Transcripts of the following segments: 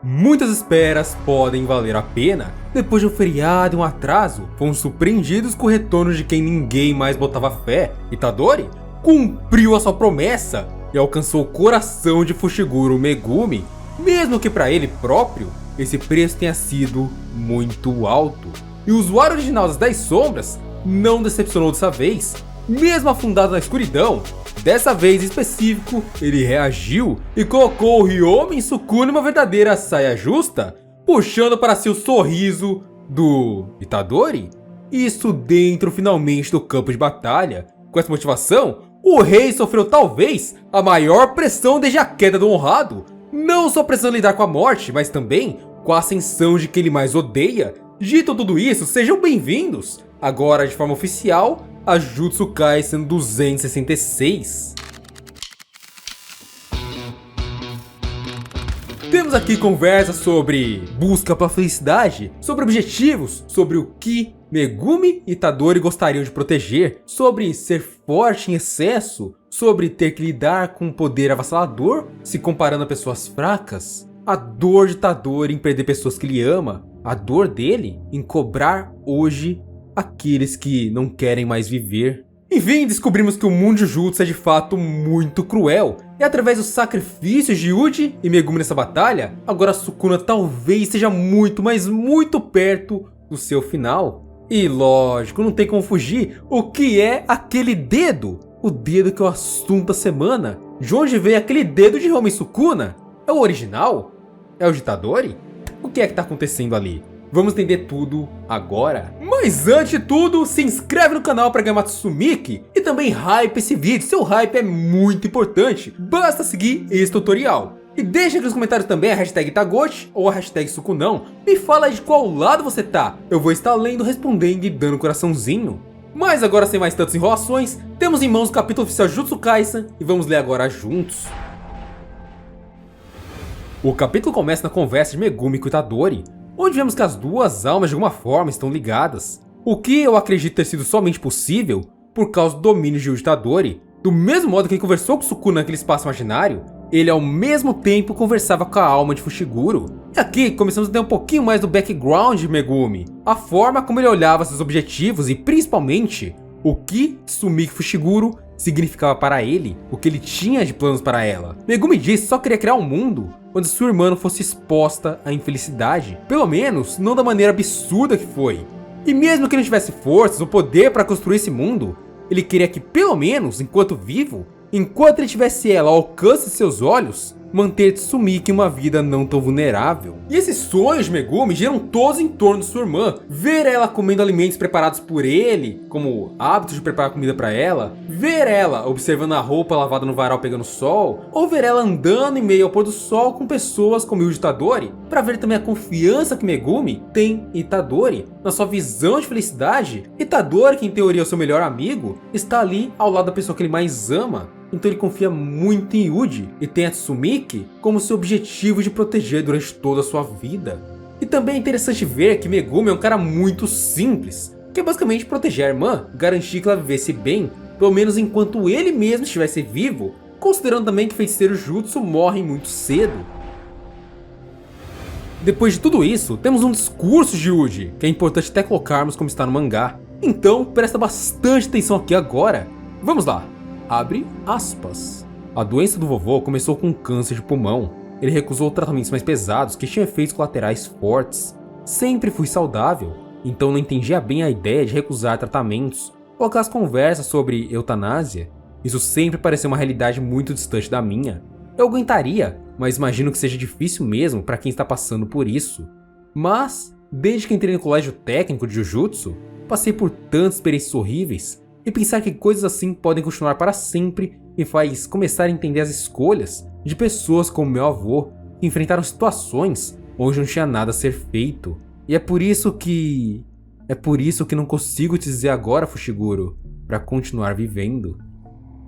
Muitas esperas podem valer a pena. Depois de um feriado e um atraso, fomos surpreendidos com o retorno de quem ninguém mais botava fé. Itadori cumpriu a sua promessa e alcançou o coração de Fushiguro Megumi, mesmo que para ele próprio esse preço tenha sido muito alto. E o usuário original das 10 sombras não decepcionou dessa vez, mesmo afundado na escuridão. Dessa vez em específico, ele reagiu e colocou o Ryomen Sukuna em uma verdadeira saia justa, puxando para si o sorriso do Itadori. Isso dentro finalmente do campo de batalha. Com essa motivação, o rei sofreu talvez a maior pressão desde a queda do honrado, não só precisando lidar com a morte, mas também com a ascensão de quem ele mais odeia. Dito tudo isso, sejam bem-vindos, agora de forma oficial, a Jujutsu Kaisen 266. Temos aqui conversas sobre busca pela felicidade, sobre objetivos, sobre o que Megumi e Itadori gostariam de proteger, sobre ser forte em excesso, sobre ter que lidar com um poder avassalador, se comparando a pessoas fracas, a dor de Itadori em perder pessoas que ele ama, a dor dele em cobrar hoje aqueles que não querem mais viver. Enfim, descobrimos que o mundo de Jujutsu é de fato muito cruel. E através dos sacrifícios de Yuji e Megumi nessa batalha, agora Sukuna talvez esteja muito, mas muito perto do seu final. E lógico, não tem como fugir o que é aquele dedo. O dedo que é o assunto da semana. De onde vem aquele dedo de Ryomen Sukuna? É o original? É o de Itadori? O que é que tá acontecendo ali? Vamos entender tudo agora. Mas antes de tudo, se inscreve no canal para ganhar Matsumiki e também hype esse vídeo. Seu hype é muito importante. Basta seguir esse tutorial. E deixa aqui nos comentários também a hashtag Itagoshi ou a hashtag Sukunão. Me fala aí de qual lado você tá. Eu vou estar lendo, respondendo e dando coraçãozinho. Mas agora, sem mais tantas enrolações, temos em mãos o capítulo oficial de Jujutsu Kaisen e vamos ler agora juntos. O capítulo começa na conversa de Megumi com Itadori, onde vemos que as duas almas de alguma forma estão ligadas. O que eu acredito ter sido somente possível por causa do domínio de Itadori. Do mesmo modo que ele conversou com Sukuna naquele espaço imaginário, ele ao mesmo tempo conversava com a alma de Fushiguro. E aqui começamos a ter um pouquinho mais do background de Megumi, a forma como ele olhava seus objetivos e principalmente o que Tsumiki Fushiguro significava para ele, o que ele tinha de planos para ela. Megumi disse que só queria criar um mundo onde sua irmã não fosse exposta à infelicidade, pelo menos não da maneira absurda que foi. E mesmo que não tivesse forças ou poder para construir esse mundo, ele queria que pelo menos, enquanto vivo, enquanto ele tivesse ela ao alcance de seus olhos, manter Tsumiki em uma vida não tão vulnerável. E esses sonhos de Megumi giram todos em torno de sua irmã. Ver ela comendo alimentos preparados por ele, como hábito de preparar comida para ela, ver ela observando a roupa lavada no varal pegando sol, ou ver ela andando em meio ao pôr do sol com pessoas como Yuji Itadori, para ver também a confiança que Megumi tem em Itadori, na sua visão de felicidade. Itadori, que em teoria é o seu melhor amigo, está ali ao lado da pessoa que ele mais ama. Então ele confia muito em Yuji e tem a Tsumiki como seu objetivo de proteger durante toda a sua vida. E também é interessante ver que Megumi é um cara muito simples, que é basicamente proteger a irmã, garantir que ela vivesse bem, pelo menos enquanto ele mesmo estivesse vivo, considerando também que feiticeiros Jutsu morrem muito cedo. Depois de tudo isso, temos um discurso de Yuji, que é importante até colocarmos como está no mangá. Então presta bastante atenção aqui agora. Vamos lá. Abre aspas. A doença do vovô começou com um câncer de pulmão. Ele recusou tratamentos mais pesados que tinham efeitos colaterais fortes. Sempre fui saudável, então não entendia bem a ideia de recusar tratamentos ou aquelas conversas sobre eutanásia. Isso sempre pareceu uma realidade muito distante da minha. Eu aguentaria, mas imagino que seja difícil mesmo para quem está passando por isso. Mas, desde que entrei no colégio técnico de Jujutsu, passei por tantas experiências horríveis. E pensar que coisas assim podem continuar para sempre me faz começar a entender as escolhas de pessoas como meu avô, que enfrentaram situações onde não tinha nada a ser feito. E é por isso que não consigo te dizer agora, Fushiguro, para continuar vivendo.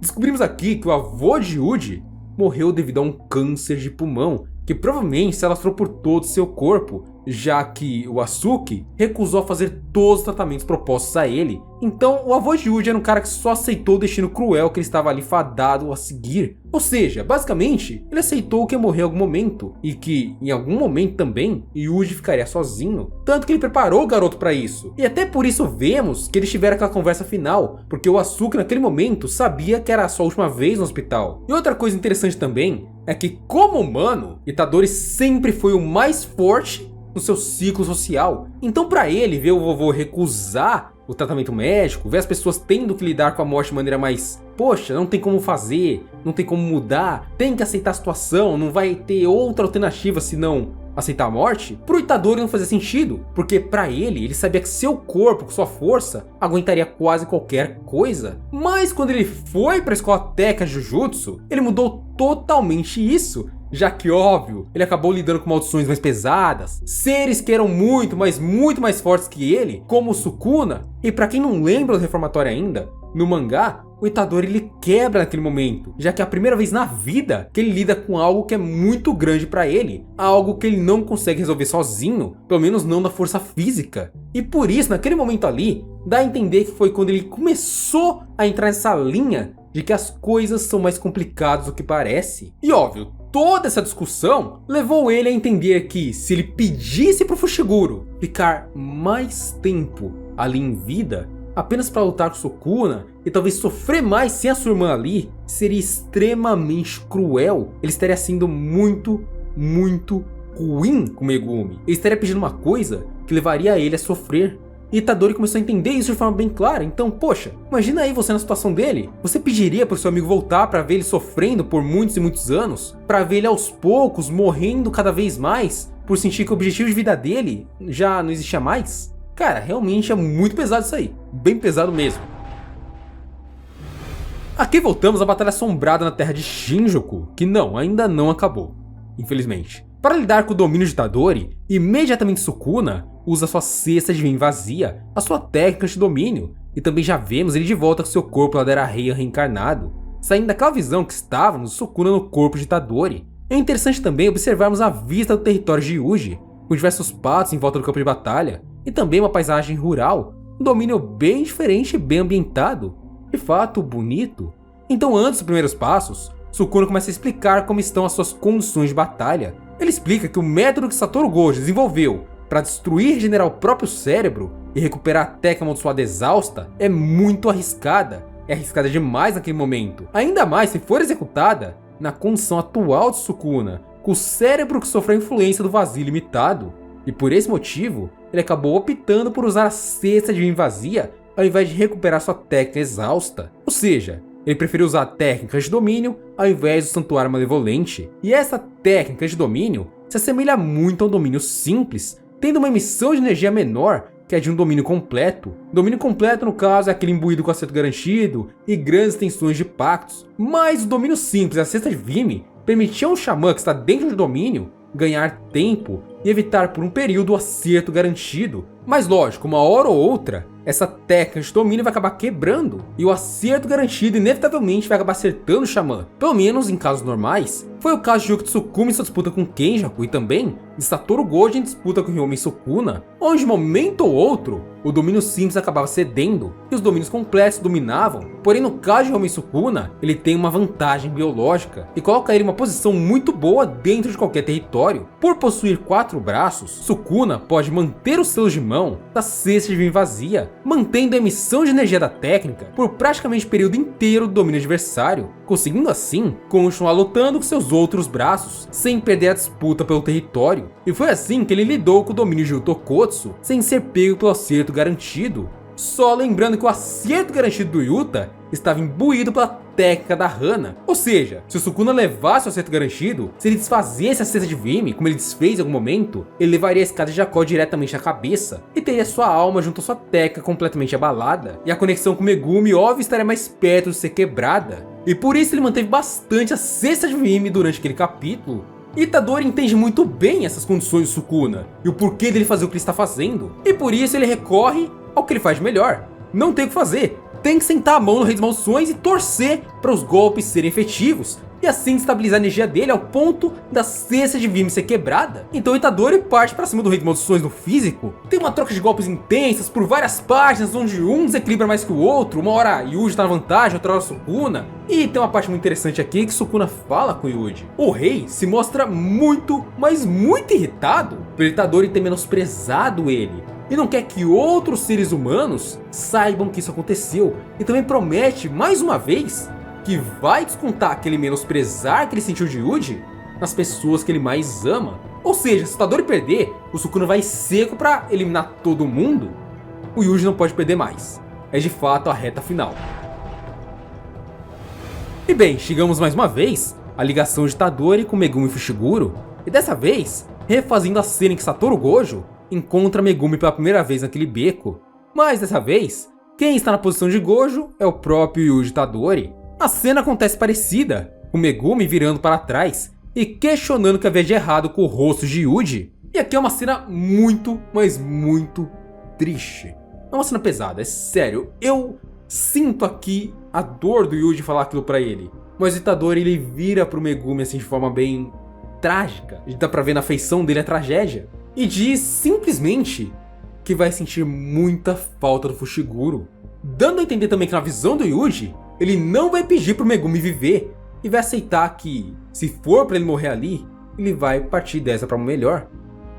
Descobrimos aqui que o avô de Yuji morreu devido a um câncer de pulmão, que provavelmente se alastrou por todo o seu corpo, já que o Asuki recusou a fazer todos os tratamentos propostos a ele. Então o avô de Yuji era um cara que só aceitou o destino cruel que ele estava ali fadado a seguir. Ou seja, basicamente, ele aceitou que ia morrer em algum momento, e que, em algum momento também, Yuji ficaria sozinho. Tanto que ele preparou o garoto para isso. E até por isso vemos que eles tiveram aquela conversa final, porque o Asuki naquele momento sabia que era a sua última vez no hospital. E outra coisa interessante também é que, como humano, Itadori sempre foi o mais forte no seu ciclo social. Então para ele, ver o vovô recusar o tratamento médico, ver as pessoas tendo que lidar com a morte de maneira mais, poxa, não tem como fazer, não tem como mudar, tem que aceitar a situação, não vai ter outra alternativa senão aceitar a morte, pro Itadori não fazia sentido, porque pra ele sabia que seu corpo, com sua força, aguentaria quase qualquer coisa. Mas quando ele foi pra escola técnica de Jujutsu, ele mudou totalmente isso, já que, óbvio, ele acabou lidando com maldições mais pesadas, seres que eram muito, mas muito mais fortes que ele, como o Sukuna. E pra quem não lembra do Reformatório ainda, no mangá, o Itadori ele quebra naquele momento, já que é a primeira vez na vida que ele lida com algo que é muito grande pra ele, algo que ele não consegue resolver sozinho, pelo menos não na força física. E por isso, naquele momento ali, dá a entender que foi quando ele começou a entrar nessa linha de que as coisas são mais complicadas do que parece. E óbvio, toda essa discussão levou ele a entender que se ele pedisse pro Fushiguro ficar mais tempo ali em vida, apenas para lutar com Sukuna e talvez sofrer mais sem a sua irmã ali, seria extremamente cruel. Ele estaria sendo muito ruim com Megumi. Ele estaria pedindo uma coisa que levaria ele a sofrer. E Itadori começou a entender isso de forma bem clara. Então, poxa, imagina aí você na situação dele. Você pediria para o seu amigo voltar para ver ele sofrendo por muitos e muitos anos? Para ver ele aos poucos morrendo cada vez mais? Por sentir que o objetivo de vida dele já não existia mais? Cara, realmente é muito pesado isso aí. Bem pesado mesmo. Aqui voltamos à batalha assombrada na terra de Shinjuku, que ainda não acabou, infelizmente. Para lidar com o domínio de Itadori, imediatamente Sukuna usa sua cesta de vim vazia, a sua técnica de domínio, e também já vemos ele de volta com seu corpo Ladera-Rei reencarnado, saindo daquela visão que estávamos Sukuna no corpo de Itadori. É interessante também observarmos a vista do território de Yuji, com diversos patos em volta do campo de batalha, e também uma paisagem rural, um domínio bem diferente e bem ambientado, de fato bonito. Então, antes dos primeiros passos, Sukuna começa a explicar como estão as suas condições de batalha. Ele explica que o método que Satoru Gojo desenvolveu para destruir e regenerar o próprio cérebro e recuperar a técnica amaldiçoada exausta é muito arriscada. É arriscada demais naquele momento, ainda mais se for executada na condição atual de Sukuna, com o cérebro que sofreu a influência do vazio limitado. E por esse motivo, ele acabou optando por usar a cesta de vim vazia ao invés de recuperar sua técnica exausta. Ou seja, ele preferiu usar técnicas de domínio ao invés do santuário malevolente. E essa técnica de domínio se assemelha muito ao domínio simples, tendo uma emissão de energia menor que a de um domínio completo. Domínio completo, no caso, é aquele imbuído com acerto garantido e grandes extensões de pactos. Mas o domínio simples, a cesta de Vime, permitia ao xamã que está dentro do domínio ganhar tempo e evitar por um período o acerto garantido. Mas lógico, uma hora ou outra, essa técnica de domínio vai acabar quebrando e o acerto garantido inevitavelmente vai acabar acertando o xamã. Pelo menos em casos normais. Foi o caso de Yuki Tsukumi em sua disputa com Kenjaku e também de Satoru Gojo em disputa com Ryomen Sukuna, onde de momento ou outro o domínio simples acabava cedendo e os domínios completos dominavam. Porém, no caso de Ryomen Sukuna, ele tem uma vantagem biológica e coloca ele em uma posição muito boa dentro de qualquer território. Por possuir 4 braços, Sukuna pode manter os selos de mão da cesta de vim vazia, mantendo a emissão de energia da técnica por praticamente o período inteiro do domínio adversário, conseguindo assim continuar lutando com seus outros braços, sem perder a disputa pelo território. E foi assim que ele lidou com o domínio de Utokotsu, sem ser pego pelo acerto garantido. Só lembrando que o acerto garantido do Yuta estava imbuído pela técnica da Hana. Ou seja, se o Sukuna levasse o acerto garantido, se ele desfazesse a cesta de Vime, como ele desfez em algum momento, ele levaria a escada de Jacó diretamente à cabeça e teria sua alma junto à sua técnica completamente abalada. E a conexão com Megumi, óbvio, estaria mais perto de ser quebrada. E por isso ele manteve bastante a cesta de Vime durante aquele capítulo. Itadori entende muito bem essas condições de Sukuna e o porquê dele fazer o que ele está fazendo. E por isso ele recorre ao que ele faz de melhor. Não tem o que fazer. Tem que sentar a mão no Rei das Maldições e torcer para os golpes serem efetivos. e assim estabilizar a energia dele ao ponto da cesta de Vimy ser quebrada. Então Itadori parte para cima do Rei das Maldições no físico, tem uma troca de golpes intensas por várias páginas onde um desequilibra mais que o outro, uma hora Yuji tá na vantagem, outra hora Sukuna, e tem uma parte muito interessante aqui que Sukuna fala com Yuji. O rei se mostra muito, mas muito irritado pelo Itadori ter menosprezado ele, e não quer que outros seres humanos saibam que isso aconteceu, e também promete mais uma vez que vai descontar aquele menosprezar que ele sentiu de Yuji nas pessoas que ele mais ama. Ou seja, se o Itadori perder, o Sukuna vai seco pra eliminar todo mundo, o Yuji não pode perder mais. É de fato a reta final. E bem, chegamos mais uma vez à ligação de Itadori com Megumi Fushiguro, e dessa vez, refazendo a cena em que Satoru Gojo encontra Megumi pela primeira vez naquele beco. Mas dessa vez, quem está na posição de Gojo é o próprio Yuji Itadori. A cena acontece parecida, com Megumi virando para trás e questionando o que havia de errado com o rosto de Yuji. E aqui é uma cena muito, mas muito triste. É uma cena pesada, é sério. Eu sinto aqui a dor do Yuji falar aquilo pra ele. Mas o Itadori, ele vira pro Megumi assim de forma bem trágica. Dá pra ver na feição dele a tragédia. E diz simplesmente que vai sentir muita falta do Fushiguro, dando a entender também que na visão do Yuji, ele não vai pedir pro Megumi viver e vai aceitar que, se for pra ele morrer ali, ele vai partir dessa pra uma melhor.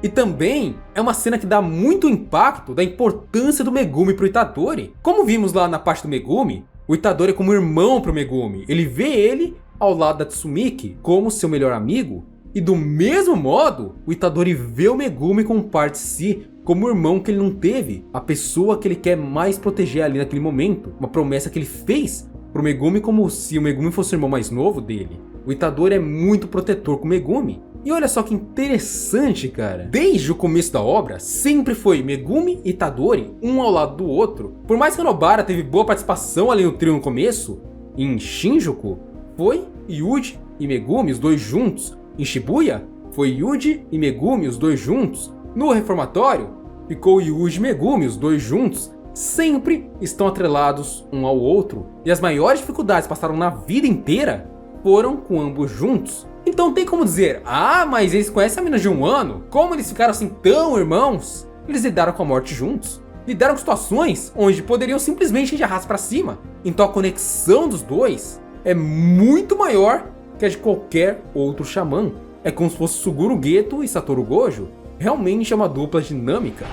E também é uma cena que dá muito impacto da importância do Megumi pro Itadori. Como vimos lá na parte do Megumi, o Itadori é como irmão pro Megumi, ele vê ele ao lado da Tsumiki como seu melhor amigo. E do mesmo modo, o Itadori vê o Megumi como parte de si, como o irmão que ele não teve, a pessoa que ele quer mais proteger ali naquele momento, uma promessa que ele fez pro Megumi como se o Megumi fosse o irmão mais novo dele. O Itadori é muito protetor com o Megumi. E olha só que interessante, cara. Desde o começo da obra, sempre foi Megumi e Itadori, um ao lado do outro. Por mais que Nobara teve boa participação ali no trio no começo, em Shinjuku, foi Yuji e Megumi, os dois juntos. Em Shibuya, foi Yuji e Megumi, os dois juntos. No Reformatório, ficou Yuji e Megumi, os dois juntos. Sempre estão atrelados um ao outro. E as maiores dificuldades que passaram na vida inteira foram com ambos juntos. Então tem como dizer, ah, mas eles conhecem a menina de 1 ano? Como eles ficaram assim tão irmãos? Eles lidaram com a morte juntos. Lidaram com situações onde poderiam simplesmente ir de arrasto pra cima. Então a conexão dos dois é muito maior que a de qualquer outro xamã. É como se fosse Suguru Geto e Satoru Gojo. Realmente é uma dupla dinâmica.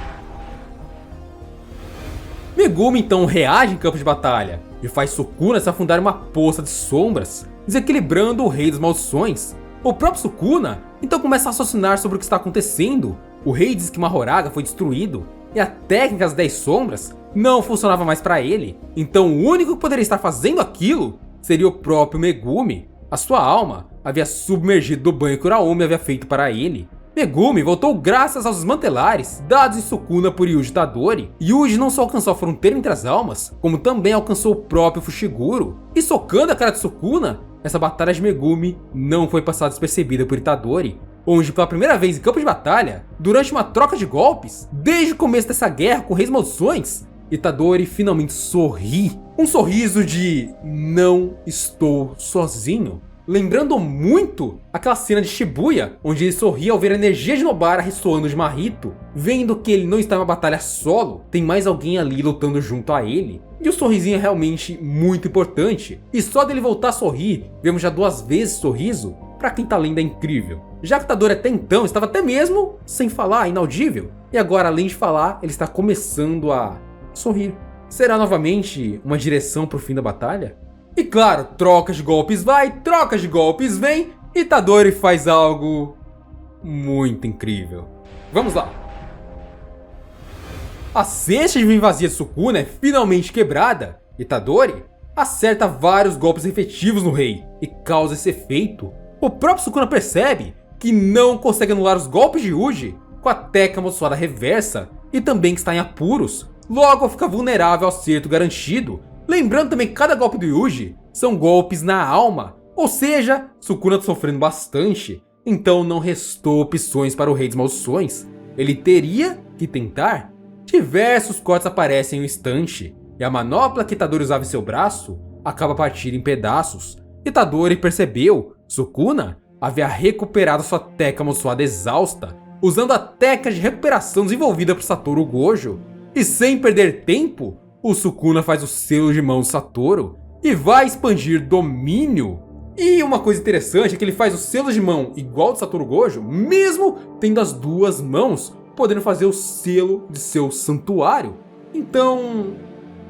Megumi então reage em campo de batalha e faz Sukuna se afundar em uma poça de sombras, desequilibrando o Rei das Maldições. O próprio Sukuna então começa a raciocinar sobre o que está acontecendo. O rei diz que Mahoraga foi destruído e a técnica das 10 sombras não funcionava mais para ele. Então o único que poderia estar fazendo aquilo seria o próprio Megumi. A sua alma havia submergido do banho que Uraomi havia feito para ele. Megumi voltou graças aos desmantelares dados em Sukuna por Yuji Itadori. Yuji não só alcançou a fronteira entre as almas, como também alcançou o próprio Fushiguro. E socando a cara de Sukuna, essa batalha de Megumi não foi passada despercebida por Itadori, onde pela primeira vez em campo de batalha, durante uma troca de golpes, desde o começo dessa guerra com Reis Maldições, Itadori finalmente sorri. Um sorriso de não estou sozinho. Lembrando muito aquela cena de Shibuya, onde ele sorri ao ver a energia de Nobara ressoando de Mahito, vendo que ele não está em uma batalha solo, tem mais alguém ali lutando junto a ele. E o sorrisinho é realmente muito importante, e só dele voltar a sorrir, vemos já 2 vezes sorriso, pra quem tá lendo é incrível. Já que Itadori até então estava até mesmo sem falar, inaudível, e agora além de falar, ele está começando a sorrir. Será novamente uma direção pro fim da batalha? E claro, trocas de golpes vai, trocas de golpes vem, e Itadori faz algo muito incrível. Vamos lá! A cesta de Vimy vazia de Sukuna é finalmente quebrada. Itadori acerta vários golpes efetivos no rei e causa esse efeito. O próprio Sukuna percebe que não consegue anular os golpes de Yuji com a técnica amaldiçoada reversa e também que está em apuros, logo fica vulnerável ao acerto garantido. Lembrando também que cada golpe do Yuji são golpes na alma, ou seja, Sukuna está sofrendo bastante, então não restou opções para o Rei das Maldições. Ele teria que tentar. Diversos cortes aparecem em um instante, e a manopla que Itadori usava em seu braço acaba partindo em pedaços. Itadori percebeu Sukuna havia recuperado sua técnica amaldiçoada exausta, usando a técnica de recuperação desenvolvida por Satoru Gojo. E sem perder tempo, o Sukuna faz o selo de mão do Satoru e vai expandir domínio. E uma coisa interessante é que ele faz o selo de mão igual ao do Satoru Gojo, mesmo tendo as duas mãos, podendo fazer o selo de seu santuário. Então,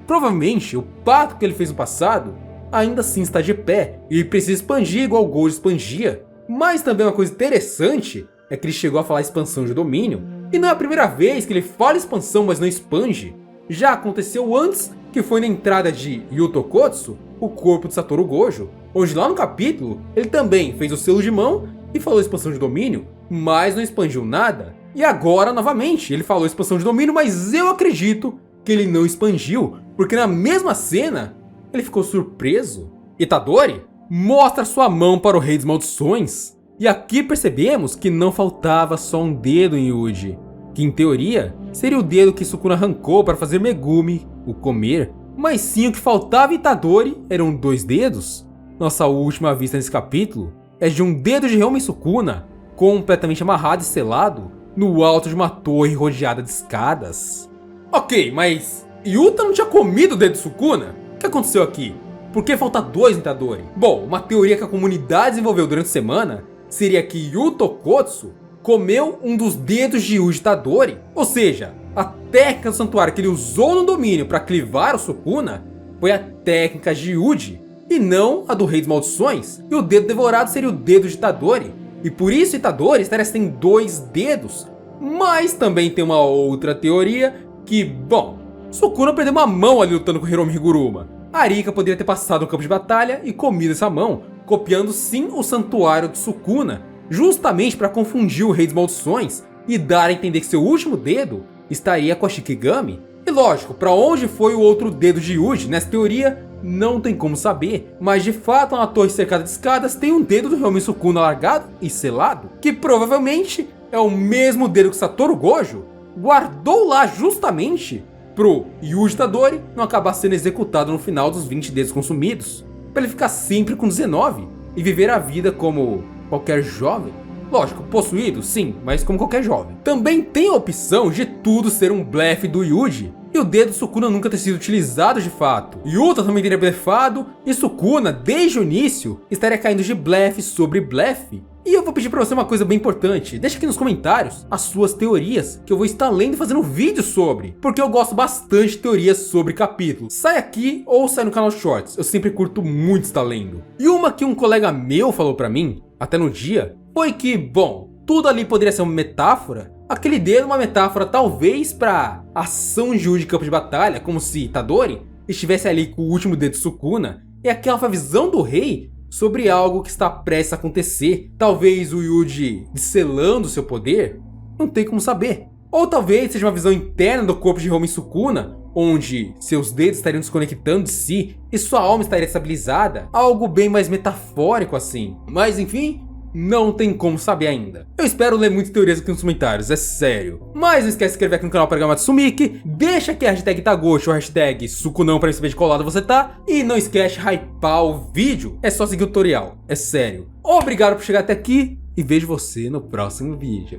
provavelmente o pacto que ele fez no passado ainda assim está de pé e ele precisa expandir igual o Gojo expandia. Mas também uma coisa interessante é que ele chegou a falar expansão de domínio, e não é a primeira vez que ele fala expansão, mas não expande. Já aconteceu antes, que foi na entrada de Yutokotsu, o corpo de Satoru Gojo, onde lá no capítulo ele também fez o selo de mão e falou expansão de domínio, mas não expandiu nada. E agora, novamente, ele falou expansão de domínio, mas eu acredito que ele não expandiu, porque na mesma cena ele ficou surpreso. Itadori mostra sua mão para o Rei das Maldições. E aqui percebemos que não faltava só um dedo em Yuji, que em teoria seria o dedo que Sukuna arrancou para fazer Megumi o comer, mas sim o que faltava em Itadori eram 2 dedos. Nossa última vista nesse capítulo é de um dedo de Ryomen Sukuna, completamente amarrado e selado, no alto de uma torre rodeada de escadas. Ok, mas Yuta não tinha comido o dedo de Sukuna? O que aconteceu aqui? Por que falta 2 em Itadori? Bom, uma teoria que a comunidade desenvolveu durante a semana seria que Yutokotsu comeu um dos dedos de Yuji Itadori. Ou seja, a técnica do santuário que ele usou no domínio para clivar o Sukuna foi a técnica de Yuji, e não a do Rei das Maldições. E o dedo devorado seria o dedo de Itadori. E por isso Itadori estaria sem 2 dedos. Mas também tem uma outra teoria que, bom, Sukuna perdeu uma mão ali lutando com Hiromi Higuruma. Arika poderia ter passado no campo de batalha e comido essa mão, copiando sim o santuário de Sukuna, justamente para confundir o Rei das Maldições e dar a entender que seu último dedo estaria com a Shikigami. E lógico, para onde foi o outro dedo de Yuji nessa teoria, não tem como saber, mas de fato na torre cercada de escadas tem um dedo do Ryomen Sukuna largado e selado, que provavelmente é o mesmo dedo que Satoru Gojo guardou lá justamente pro Yuji Itadori não acabar sendo executado no final dos 20 dedos consumidos, para ele ficar sempre com 19 e viver a vida como qualquer jovem. Lógico, possuído, sim, mas como qualquer jovem. Também tem a opção de tudo ser um blefe do Yuji, e o dedo do Sukuna nunca ter sido utilizado de fato. Yuta também teria blefado, e Sukuna, desde o início, estaria caindo de blefe sobre blefe. E eu vou pedir pra você uma coisa bem importante, deixa aqui nos comentários as suas teorias, que eu vou estar lendo e fazendo um vídeo sobre, porque eu gosto bastante de teorias sobre capítulos. Sai aqui ou sai no canal Shorts, eu sempre curto muito estar lendo. E uma que um colega meu falou pra mim, até no dia, foi que, bom, tudo ali poderia ser uma metáfora. Aquele dedo uma metáfora talvez pra ação de Yuji de campo de batalha, como se Itadori estivesse ali com o último dedo de Sukuna, e aquela foi a visão do rei sobre algo que está prestes a acontecer. Talvez o Yuji selando seu poder, não tem como saber. Ou talvez seja uma visão interna do corpo de Ryomen Sukuna, onde seus dedos estariam desconectando de si e sua alma estaria estabilizada, algo bem mais metafórico assim. Mas enfim, não tem como saber ainda. Eu espero ler muitas teorias aqui nos comentários, é sério. Mas não esquece de se inscrever aqui no canal para ganhar Matsumiki, deixa aqui a hashtag Itagoshi ou a hashtag Sukunão para saber de qual lado você tá, e não esquece de hypar o vídeo, é só seguir o tutorial, é sério. Obrigado por chegar até aqui e vejo você no próximo vídeo.